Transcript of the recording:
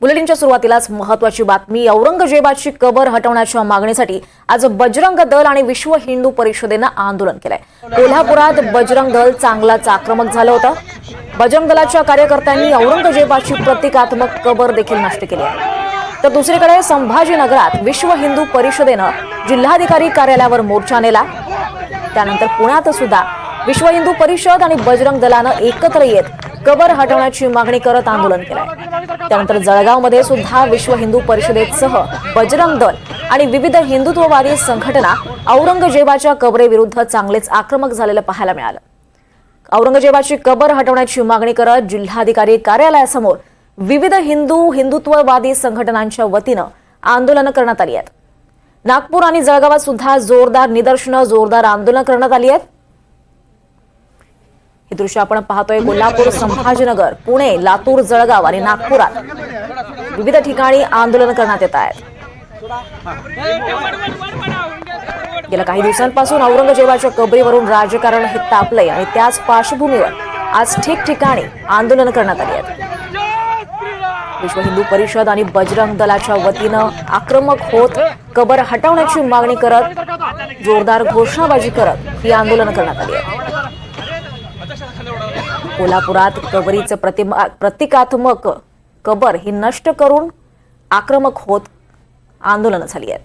बुलेटिनच्या सुरुवातीलाच महत्त्वाची बातमी. औरंगजेबाची कबर हटवण्याच्या मागणीसाठी आज बजरंग दल आणि विश्व हिंदू परिषदेनं आंदोलन केलंय. कोल्हापुरात बजरंग दल चांगलाच आक्रमक झालं होतं. बजरंग दलाच्या कार्यकर्त्यांनी औरंगजेबाची प्रतिकात्मक कबर देखील नष्ट केली आहे. तर दुसरीकडे संभाजीनगरात विश्व हिंदू परिषदेनं जिल्हाधिकारी कार्यालयावर मोर्चा नेला. त्यानंतर पुण्यात सुद्धा विश्व हिंदू परिषद आणि बजरंग दलानं एकत्र येत कबर हटवण्याची मागणी करत आंदोलन केलंय. त्यानंतर जळगावमध्ये सुद्धा विश्व हिंदू परिषदेसह बजरंग दल आणि विविध हिंदुत्ववादी संघटना औरंगजेबाच्या कबरेविरुद्ध चांगलेच आक्रमक झालेलं पाहायला मिळालं. औरंगजेबाची कबर हटवण्याची मागणी करत जिल्हाधिकारी कार्यालयासमोर विविध हिंदुत्ववादी संघटनांच्या वतीनं आंदोलनं करण्यात आली आहेत. नागपूर आणि जळगावात सुद्धा जोरदार निदर्शनं, जोरदार आंदोलनं करण्यात आली आहेत. हे दृश्य आपण पाहतोय. कोल्हापूर, संभाजीनगर, पुणे, लातूर, जळगाव आणि नागपुरात विविध ठिकाणी आंदोलन करण्यात येत आहेत. गेल्या काही दिवसांपासून औरंगजेबाच्या कबरीवरून राजकारण हे तापलंय आणि त्याच पार्श्वभूमीवर आज ठिकठिकाणी आंदोलन करण्यात आली आहेत. विश्व हिंदू परिषद आणि बजरंग दलाच्या वतीनं आक्रमक होत कबर हटवण्याची मागणी करत जोरदार घोषणाबाजी करत ही आंदोलन करण्यात आली आहेत. कोल्हापुरात कबरीचं प्रतिकात्मक कबर ही नष्ट करून आक्रमक होत आंदोलन झाली आहेत.